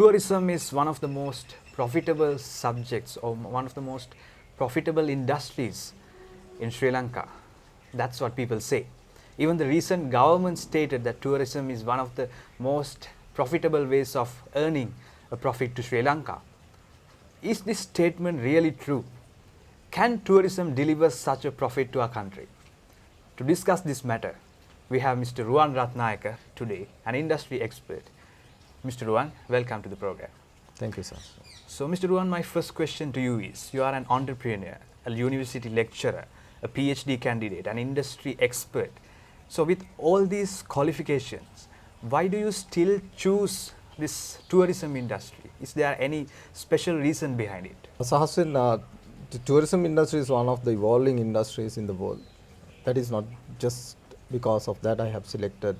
tourism is one of the most profitable subjects or one of the most profitable industries in Sri Lanka. That's what people say. Even the recent government stated that tourism is one of the most profitable ways of earning a profit to Sri Lanka. Is this statement really true? Can tourism deliver such a profit to our country? To discuss this matter, we have Mr. Ruwan Ratnayake today, an industry expert. Mr. Ruwan, welcome to the program. Thank you, sir. So, Mr. Ruwan, my first question to you is, you are an entrepreneur, a university lecturer, a PhD candidate, an industry expert. So, with all these qualifications, why do you still choose this tourism industry? Is there any special reason behind it? Sahaswin, the tourism industry is one of the evolving industries in the world. That is not just because of that I have selected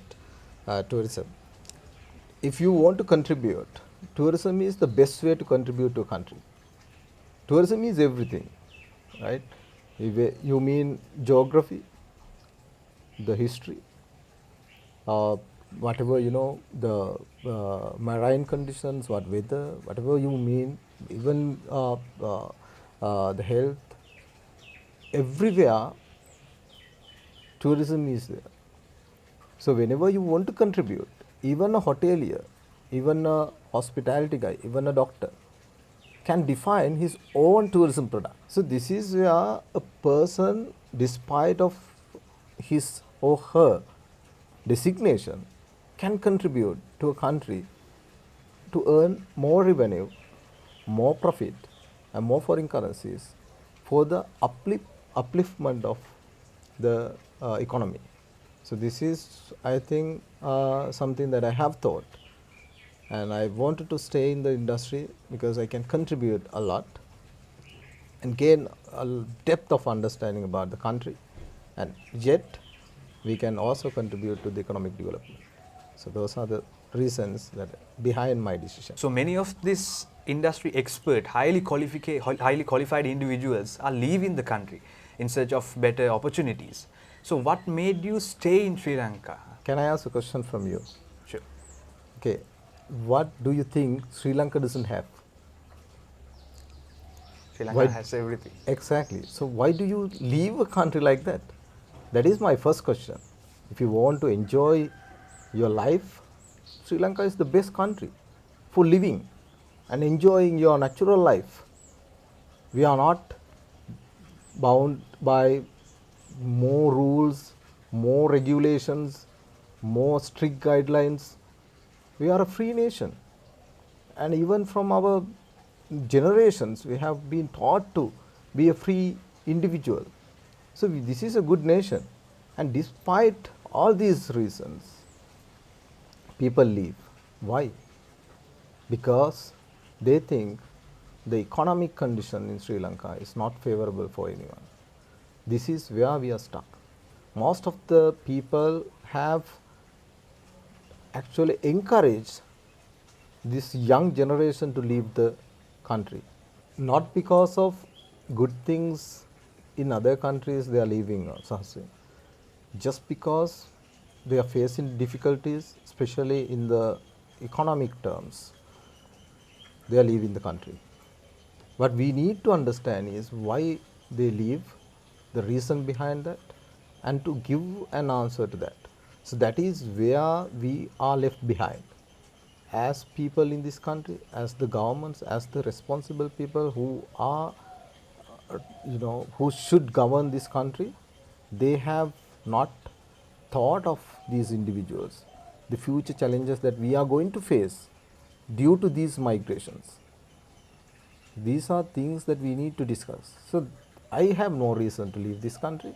tourism. If you want to contribute, tourism is the best way to contribute to a country. Tourism is everything, right? You mean geography, the history, whatever you know, the marine conditions, what weather, whatever you mean, even the health, everywhere tourism is there. So whenever you want to contribute, even a hotelier, even a hospitality guy, even a doctor can define his own tourism product. So this is where a person, despite of his or her designation, can contribute to a country to earn more revenue, more profit and more foreign currencies for the upliftment of the economy. So this is, I think, something that I have thought, and I wanted to stay in the industry because I can contribute a lot and gain a depth of understanding about the country, and yet we can also contribute to the economic development. So those are the reasons that behind my decision. So many of these industry expert, highly qualified individuals are leaving the country in search of better opportunities. So what made you stay in Sri Lanka? Can I ask a question from you? Sure. Okay, what do you think Sri Lanka doesn't have? Sri Lanka has everything. Exactly. So why do you leave a country like that? That is my first question. If you want to enjoy your life, Sri Lanka is the best country for living and enjoying your natural life. We are not bound by more rules, more regulations, more strict guidelines. We are a free nation, and even from our generations we have been taught to be a free individual. So this is a good nation, and despite all these reasons people leave. Why? Because they think the economic condition in Sri Lanka is not favorable for anyone. This is where we are stuck. Most of the people have actually encouraged this young generation to leave the country. Not because of good things in other countries they are leaving, Sahaswin. Just because they are facing difficulties, especially in the economic terms, they are leaving the country. What we need to understand is why they leave, the reason behind that, and to give an answer to that. So that is where we are left behind as people in this country, as the governments, as the responsible people who are who should govern this country. They have not thought of these individuals, the future challenges that we are going to face due to these migrations. These are things that we need to discuss. So I have no reason to leave this country,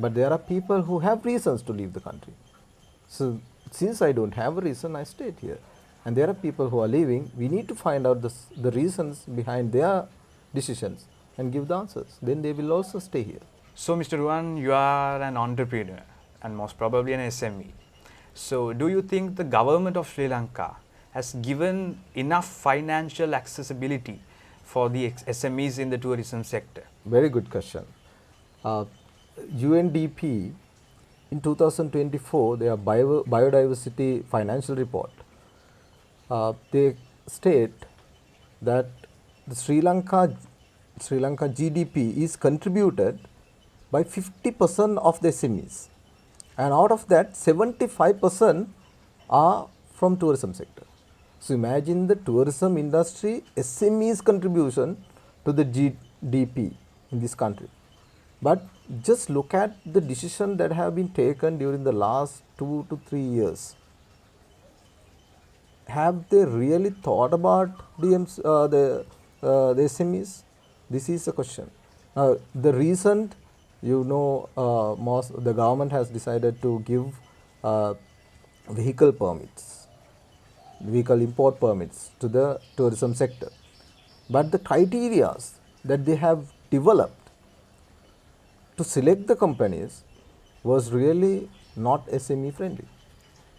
but there are people who have reasons to leave the country. So since I don't have a reason, I stayed here. And there are people who are leaving. We need to find out the reasons behind their decisions and give the answers. Then they will also stay here. So Mr. Ruwan, you are an entrepreneur and most probably an SME. So do you think the government of Sri Lanka has given enough financial accessibility for the SMEs in the tourism sector? Very good question. UNDP in 2024, their biodiversity financial report, they state that the Sri Lanka GDP is contributed by 50% of the SMEs, and out of that 75% are from tourism sector. So imagine the tourism industry SMEs contribution to the GDP in this country. But just look at the decision that have been taken during the last 2 to 3 years. Have they really thought about the SMEs? This is the question. The recent, the government has decided to give vehicle permits, vehicle import permits to the tourism sector. But the criteria that they have developed to select the companies was really not SME friendly.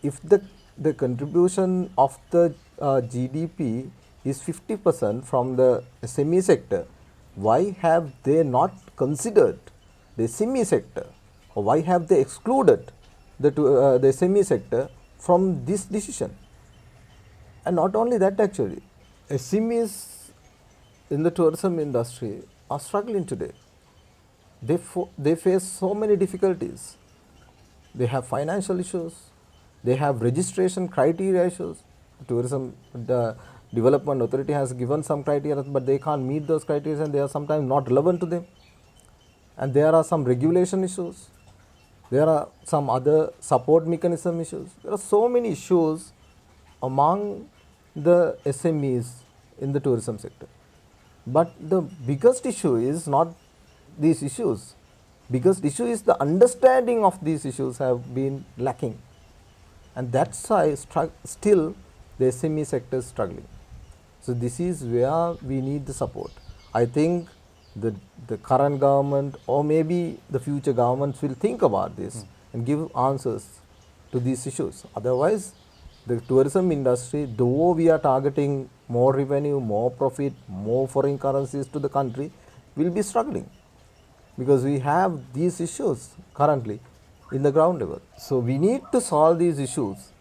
If the contribution of the GDP is 50% from the SME sector, why have they not considered the SME sector, or why have they excluded the SME sector from this decision? And not only that, actually, SMEs in the tourism industry are struggling today. They face so many difficulties. They have financial issues, they have registration criteria issues. The Development Authority has given some criteria, but they can't meet those criteria and they are sometimes not relevant to them. And there are some regulation issues, there are some other support mechanism issues. There are so many issues among the SMEs in the tourism sector. But the biggest issue is not these issues. Biggest issue is the understanding of these issues have been lacking, and that's why still the SME sector is struggling. So this is where we need the support. I think the current government or maybe the future governments will think about this and give answers to these issues. Otherwise, the tourism industry, though we are targeting more revenue, more profit, more foreign currencies to the country, will be struggling, because we have these issues currently in the ground level. So we need to solve these issues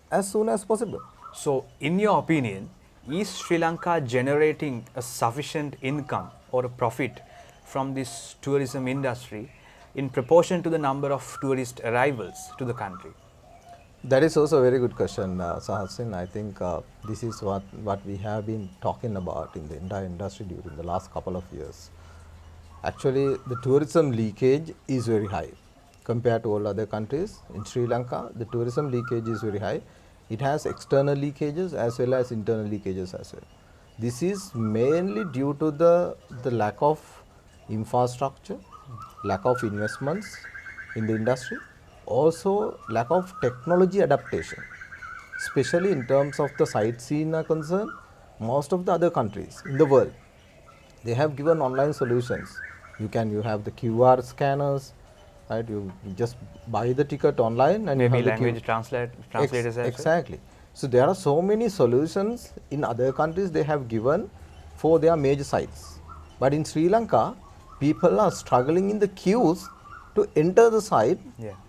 as soon as possible. So, in your opinion, is Sri Lanka generating a sufficient income or a profit from this tourism industry in proportion to the number of tourist arrivals to the country? That is also a very good question, Sahaswin. I think this is what we have been talking about in the entire industry during the last couple of years. Actually, the tourism leakage is very high compared to all other countries. In Sri Lanka, the tourism leakage is very high. It has external leakages as well as internal leakages as well. This is mainly due to the lack of infrastructure, lack of investments in the industry, also lack of technology adaptation, especially in terms of the sightseeing are concerned. Most of the other countries in the world, they have given online solutions. You have the QR scanners, right? You just buy the ticket online and maybe you have language translators. Exactly. So there are so many solutions in other countries they have given for their major sites. But in Sri Lanka, people are struggling in the queues to enter the site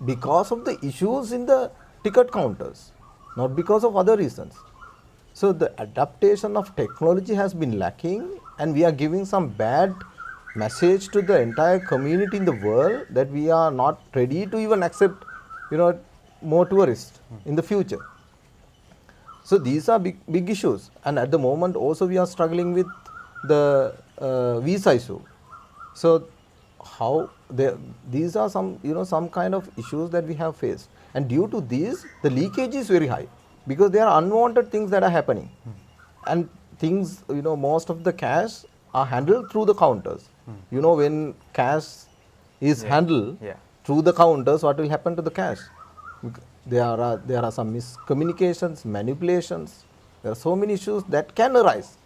because of the issues in the ticket counters, not because of other reasons. So the adaptation of technology has been lacking, and we are giving some bad message to the entire community in the world that we are not ready to even accept, more tourists in the future. So these are big issues, and at the moment also we are struggling with the visa issue. So these are some kind of issues that we have faced, and due to these the leakage is very high, because there are unwanted things that are happening, and things, most of the cash are handled through the counters. When cash is handled through the counters, what will happen to the cash? There are some miscommunications, manipulations. There are so many issues that can arise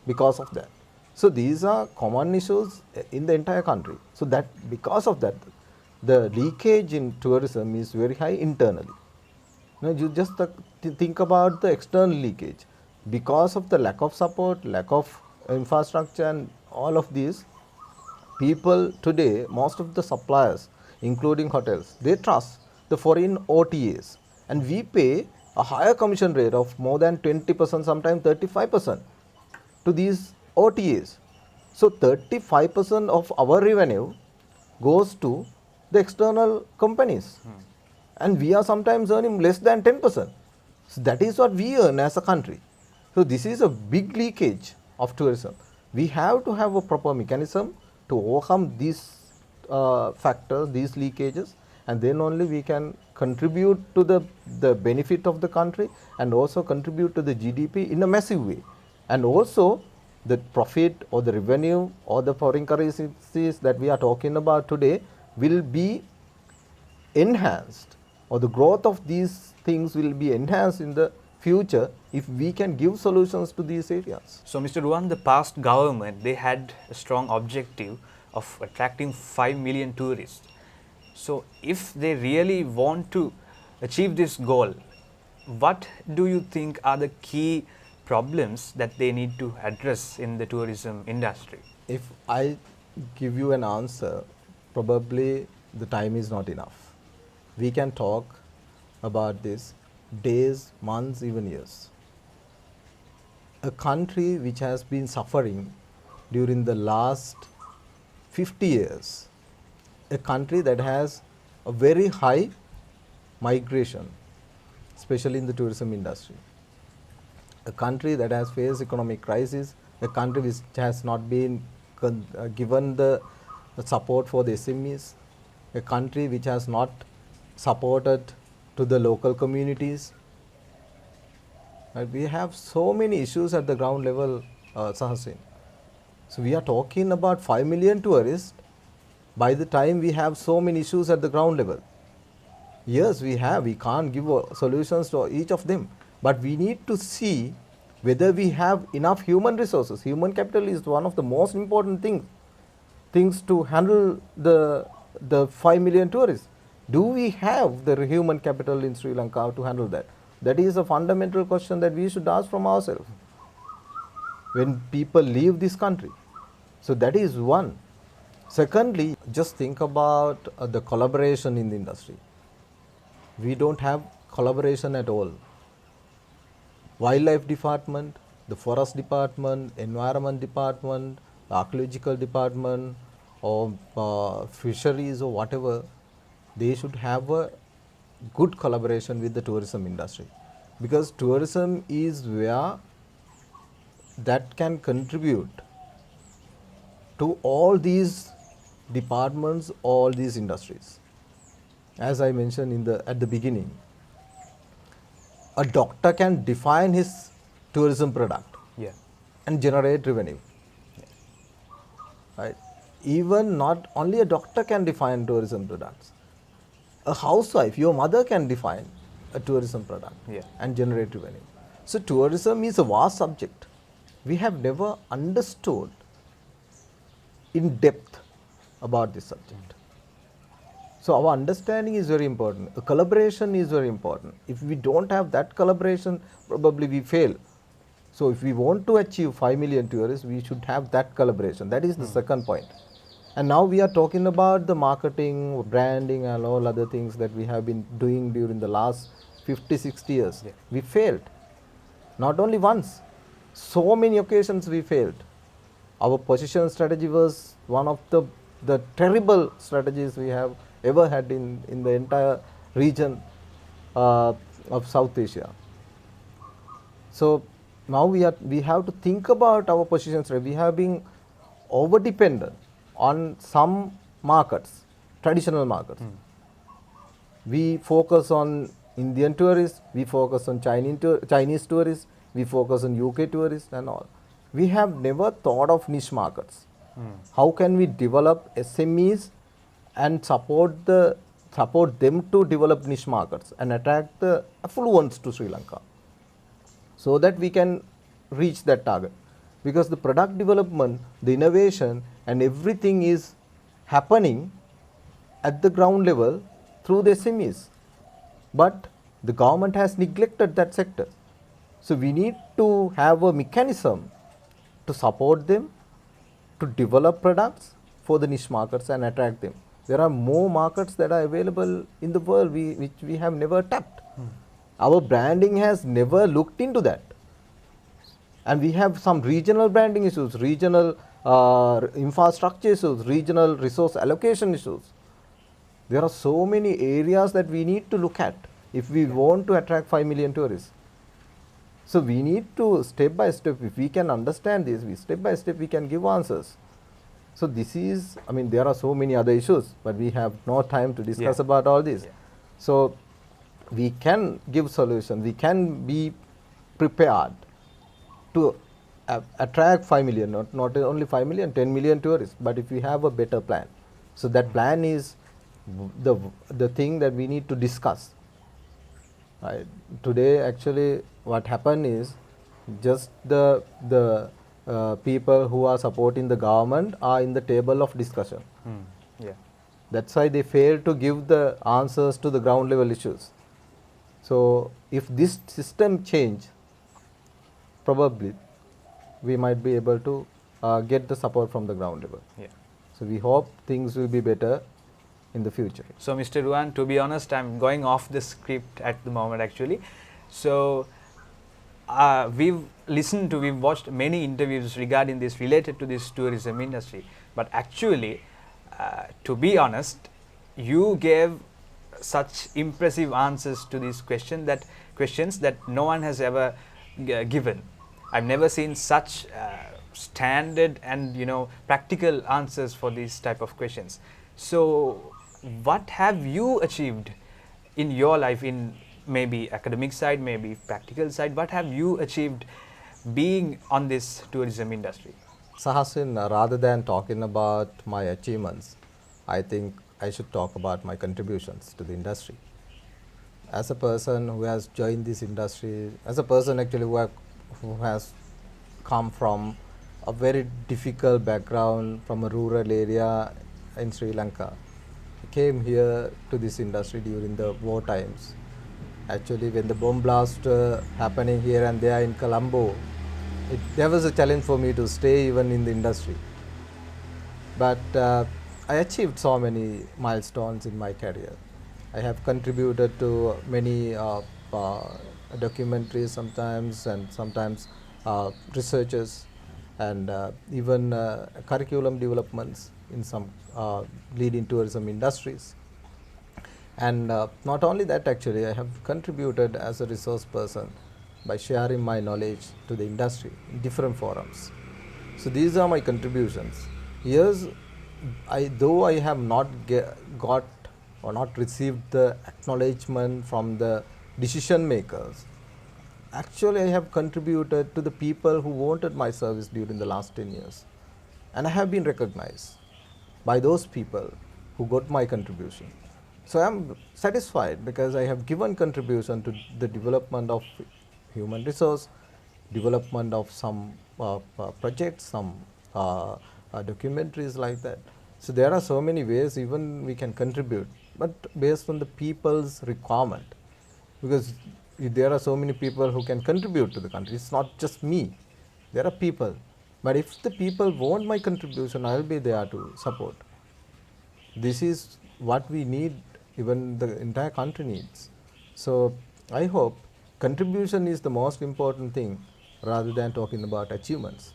because of that. So these are common issues in the entire country. So that because of that, the leakage in tourism is very high internally. You just think about the external leakage. Because of the lack of support, lack of infrastructure and all of these, people today, most of the suppliers, including hotels, they trust the foreign OTAs, and we pay a higher commission rate of more than 20%, sometimes 35% to these OTAs. So 35% of our revenue goes to the external companies, and we are sometimes earning less than 10%. So that is what we earn as a country. So this is a big leakage of tourism. We have to have a proper mechanism to overcome these factors, these leakages, and then only we can contribute to the benefit of the country and also contribute to the GDP in a massive way. And also the profit or the revenue or the foreign currencies that we are talking about today will be enhanced, or the growth of these things will be enhanced in the future if we can give solutions to these areas. So, Mr. Ruwan, the past government, they had a strong objective of attracting 5 million tourists. So, if they really want to achieve this goal, what do you think are the key problems that they need to address in the tourism industry? If I give you an answer, probably the time is not enough. We can talk about this days, months, even years. A country which has been suffering during the last 50 years, a country that has a very high migration, especially in the tourism industry, a country that has faced economic crisis, a country which has not been given the support for the SMEs, a country which has not supported to the local communities. We have so many issues at the ground level, Sahaswin. So we are talking about 5 million tourists by the time we have so many issues at the ground level. Yes, we can't give solutions to each of them, but we need to see whether we have enough human resources. Human capital is one of the most important things to handle the 5 million tourists. Do we have the human capital in Sri Lanka to handle that? That is a fundamental question that we should ask from ourselves when people leave this country. So that is one. Secondly, just think about the collaboration in the industry. We don't have collaboration at all. Wildlife department, the forest department, environment department, archaeological department, or fisheries or whatever, they should have a good collaboration with the tourism industry, because tourism is where that can contribute to all these departments, all these industries. As I mentioned at the beginning, a doctor can define his tourism product and generate revenue. Right? Even not only a doctor can define tourism products. A housewife, your mother, can define a tourism product and generate revenue. So tourism is a vast subject. We have never understood in depth about this subject. So our understanding is very important. A collaboration is very important. If we don't have that collaboration, probably we fail. So if we want to achieve 5 million tourists, we should have that collaboration. That is the second point. And now we are talking about the marketing, branding and all other things that we have been doing during the last 50, 60 years. We failed. Not only once, so many occasions we failed. Our position strategy was one of the terrible strategies we have ever had in the entire region of South Asia. So now we have to think about our position strategy. We have been over dependent on some markets, traditional markets. We focus on Indian tourists, we focus on Chinese tourists, we focus on UK tourists and all. We have never thought of niche markets. How can we develop SMEs and support them to develop niche markets and attract the affluents to Sri Lanka, so that we can reach that target? Because the product development, the innovation and everything is happening at the ground level through the SMEs. But the government has neglected that sector. So we need to have a mechanism to support them, to develop products for the niche markets and attract them. There are more markets that are available in the world which we have never tapped. Our branding has never looked into that. And we have some regional branding issues, regional infrastructure issues, regional resource allocation issues. There are so many areas that we need to look at if we want to attract 5 million tourists. So we need to step by step, if we can understand this, step by step we can give answers. So this is, I mean, there are so many other issues, but we have no time to discuss about all this. So we can give solutions, we can be prepared to attract 5 million, not only 5 million, 10 million tourists, but if we have a better plan. So that plan is the thing that we need to discuss. Right. Today actually what happened is just the people who are supporting the government are in the table of discussion. Yeah. That's why they fail to give the answers to the ground level issues. So if this system change, probably we might be able to get the support from the ground level. Yeah. So we hope things will be better in the future. So Mr. Ruwan, to be honest, I'm going off the script at the moment actually. So we've watched many interviews regarding this, related to this tourism industry. But actually, to be honest, you gave such impressive answers to these questions that no one has ever given. I've never seen such standard and practical answers for these type of questions. So what have you achieved in your life, in maybe academic side, maybe practical side? What have you achieved being on this tourism industry? Sahaswin, rather than talking about my achievements, I think I should talk about my contributions to the industry. As a person who has joined this industry, as a person actually who has come from a very difficult background, from a rural area in Sri Lanka, came here to this industry during the war times. Actually, when the bomb blast happening here and there in Colombo, there was a challenge for me to stay even in the industry. But I achieved so many milestones in my career. I have contributed to many documentaries sometimes, and sometimes researches, and even curriculum developments in some leading tourism industries. And not only that, actually, I have contributed as a resource person by sharing my knowledge to the industry in different forums. So these are my contributions. Yes, though I have not got or not received the acknowledgement from the decision makers, actually I have contributed to the people who wanted my service during the last 10 years. And I have been recognized by those people who got my contribution. So I am satisfied because I have given contribution to the development of human resource, development of some projects, some documentaries like that. So there are so many ways even we can contribute, but based on the people's requirement, because there are so many people who can contribute to the country. It's not just me. There are people. But if the people want my contribution, I will be there to support. This is what we need, even the entire country needs. So I hope contribution is the most important thing rather than talking about achievements.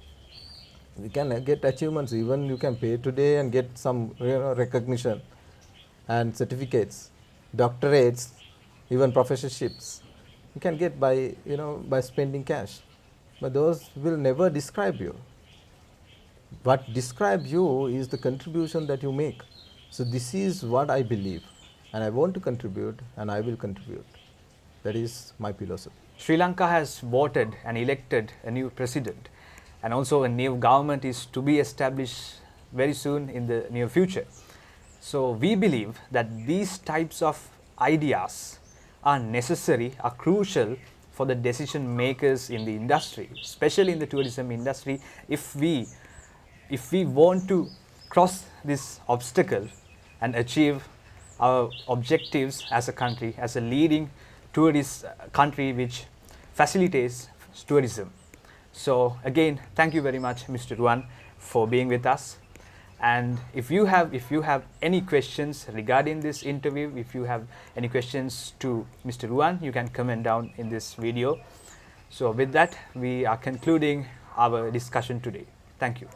You can get achievements, even you can pay today and get some recognition and certificates, doctorates, even professorships. You can get by by spending cash, but those will never describe you. What describes you is the contribution that you make. So this is what I believe, and I want to contribute, and I will contribute. That is my philosophy. Sri Lanka has voted and elected a new president, and also a new government is to be established very soon in the near future. So we believe that these types of ideas are necessary, are crucial for the decision makers in the industry, especially in the tourism industry. If we want to cross this obstacle and achieve our objectives as a country, as a leading tourist country which facilitates tourism. So again, thank you very much, Mr. Ruwan, for being with us. And if you have any questions regarding this interview, if you have any questions to Mr. Ruwan, you can comment down in this video. So with that, we are concluding our discussion today. Thank you.